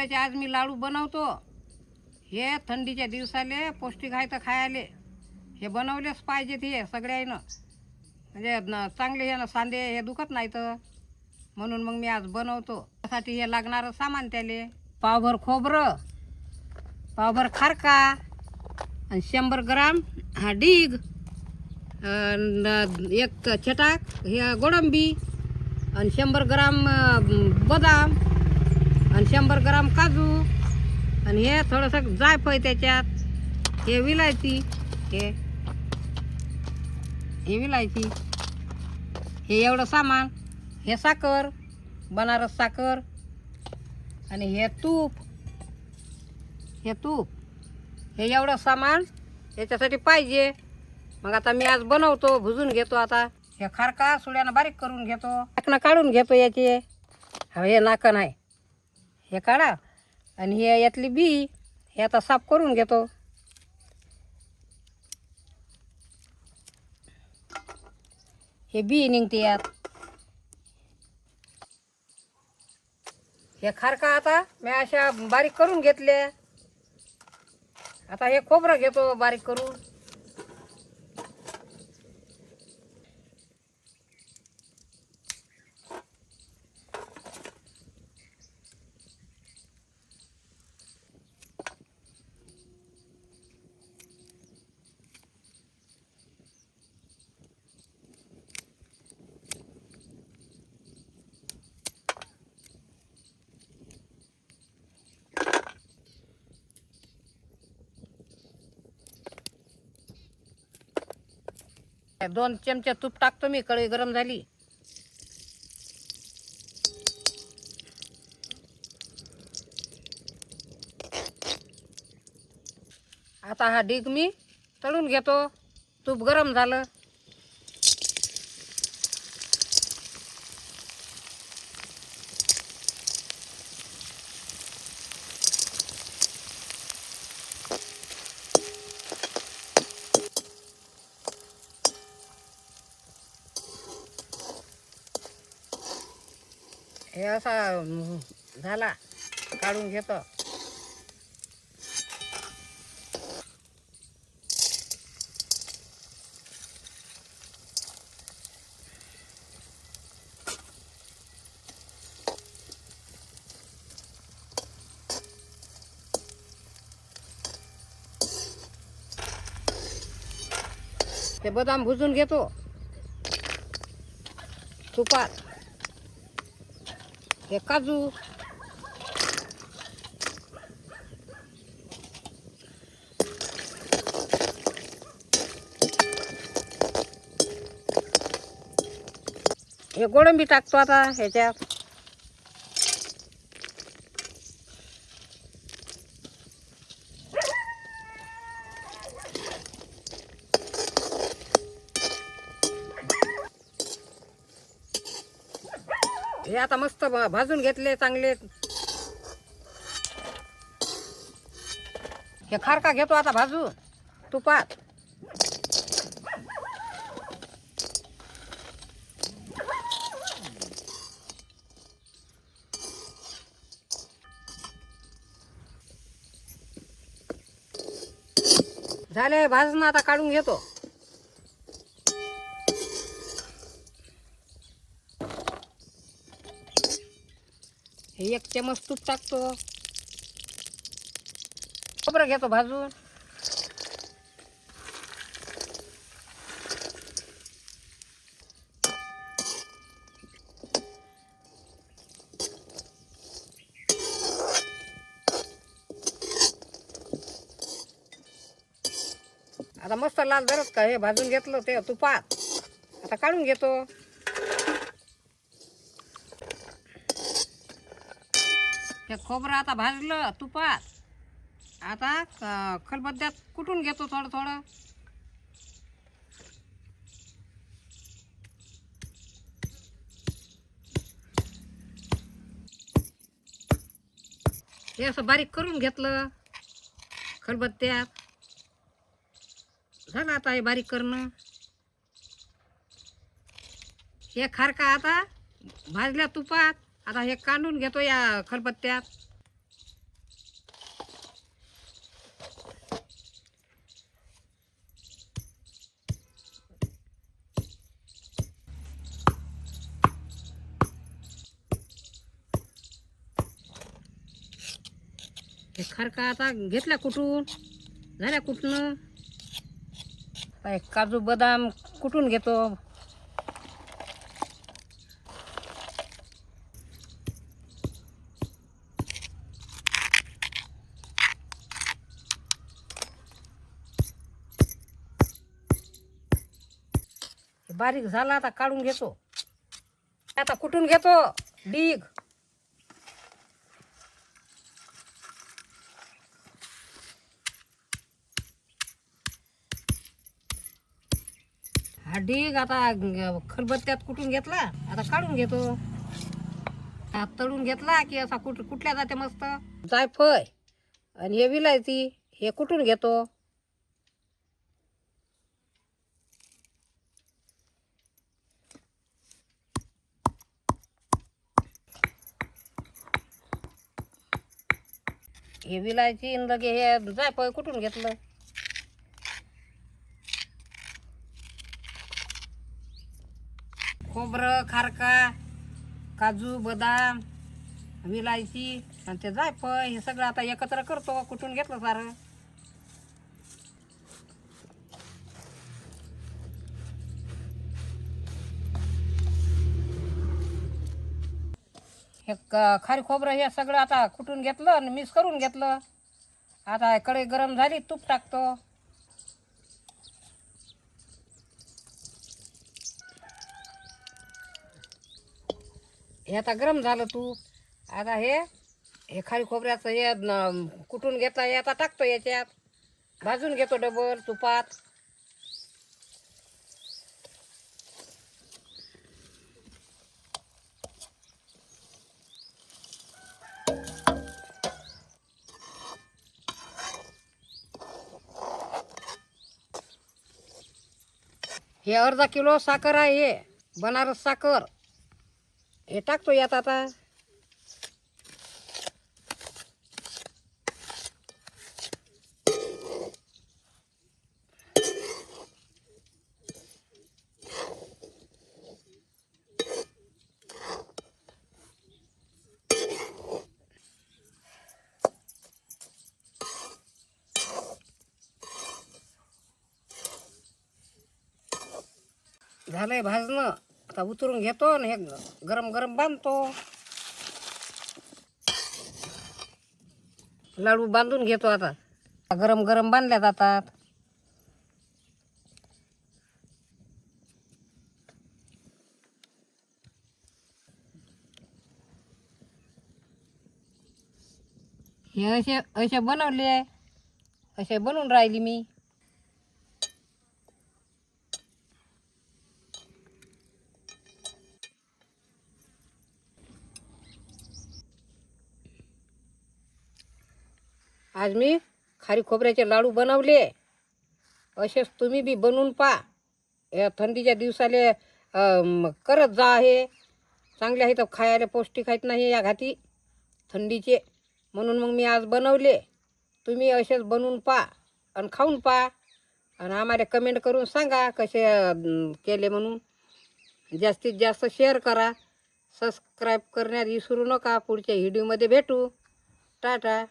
खोबऱ्याचे आज मी लाडू बनवतो. हे थंडीच्या दिवसाले पौष्टिक आहे तर खायले हे बनवलेच पाहिजेत. हे सगळ्यांना म्हणजे चांगले हे ना सांधे हे दुखत नाहीत म्हणून मग मी आज बनवतो. त्यासाठी हे लागणारं सामान त्याले पावभर खोबरं, पावभर खारका आणि 100 ग्राम हा डीग, एक छटाक हे गोडंबी आणि 100 ग्राम बदाम आणि 100 ग्राम काजू आणि हे थोडंसं जायफळ त्याच्यात, हे विलायची, हे विलायची, हे एवढं सामान, हे साखर बनारस साखर आणि हे तूप, हे एवढं सामान याच्यासाठी पाहिजे. मग आता मी आज बनवतो, भुजून घेतो. आता हे खारका सुड्यानं बारीक करून घेतो, नाकणं काढून घेतो याचे. हे नाकण आहे हे काढा आणि हे यातली बी हे आता साफ करून घेतो. हे बी निघते यात. हे खारका आता मी अशा बारीक करून घेतले. आता हे खोबरं घेतो बारीक करून. दोन चमचे तूप टाकतो मी. कढई गरम झाली. आता हा डीग मी तळून घेतो. तूप गरम झालं. हे असा झाला, काढून घेतो. हे बदाम भुजून घेतो तुपात. हे काजू, हे गोडंबी टाकतो आता ह्याच्यात. हे आता मस्त भाजून घेतले चांगले. हे खारका घेतो आता भाजून तुपात. झाले भाजून, आता काढून घेतो. हे 1 चमच तूप टाकतो. खोबरं घेतो भाजून. आता मस्त लाल धरत का हे भाजून घेतलं ते तुपात. आता काढून घेतो. हे खोबरं आता भाजलं तुपात. आता खलबत्त्यात कुटून घेतो थोडं थोडं. हे असं बारीक करून घेतलं खलबत्त्यात. झालं आता हे बारीक करणं. हे खारका आता भाजल्या तुपात. आता हे काढून घेतो या खलबत्त्यात. खारका आता घेतल्या कुटून, झाल्या कुटणं. काजू बदाम कुटून घेतो. बारीक झाला आता काढून घेतो. आता कुटून घेतो डीग. हा डीग आता खलबत्त्यात कुटून घेतला. आता काढून घेतो. हा तळून घेतला की असा कुटल्या जाते मस्त. जायफळ आणि हे विलायची हे कुटून घेतो. हे विलायची लगे हे जायफळ कुटून घेतलं. खोबरं, खारका, काजू बदाम, विलायची आणि ते जायफळ हे सगळं आता एकत्र करतो. कुटून घेतलं सारं. हे खारी खोबरं हे सगळं आता कुटून घेतलं आणि मिक्स करून घेतलं. आता कढई गरम झाली, तूप टाकतो. हे आता गरम झालं तूप. आता हे खारी खोबऱ्याचं हे कुटून घेतलं हे आता टाकतो याच्यात. भाजून घेतो डबल तुपात. हे अर्धा किलो साखर आहे. हे बनारस साखर हे टाकतो यात आता. झालंय भाजणं. आता उतरून घेतो आणि हे गरम गरम बांधतो. लाडू बांधून घेतो आता. गरम गरम बांधल्या जातात. हे असे असे बनवले. असे बनवून राहिली मी. आज मी खारी खोबऱ्याचे लाडू बनवले. असेच तुम्ही बी बनवून पहा. या थंडीच्या दिवसाले करत जा. हे चांगले आहेत खायला, पौष्टिक आहेत नाही या घाती थंडीचे. म्हणून मग मी आज बनवले. तुम्ही असेच बनवून पहा आणि खाऊन पहा आणि आम्हाला कमेंट करून सांगा कसे केले म्हणून. जास्तीत जास्त शेअर करा. सबस्क्राईब करण्यात विसरू नका. पुढच्या व्हिडिओमध्ये भेटू. टाटा.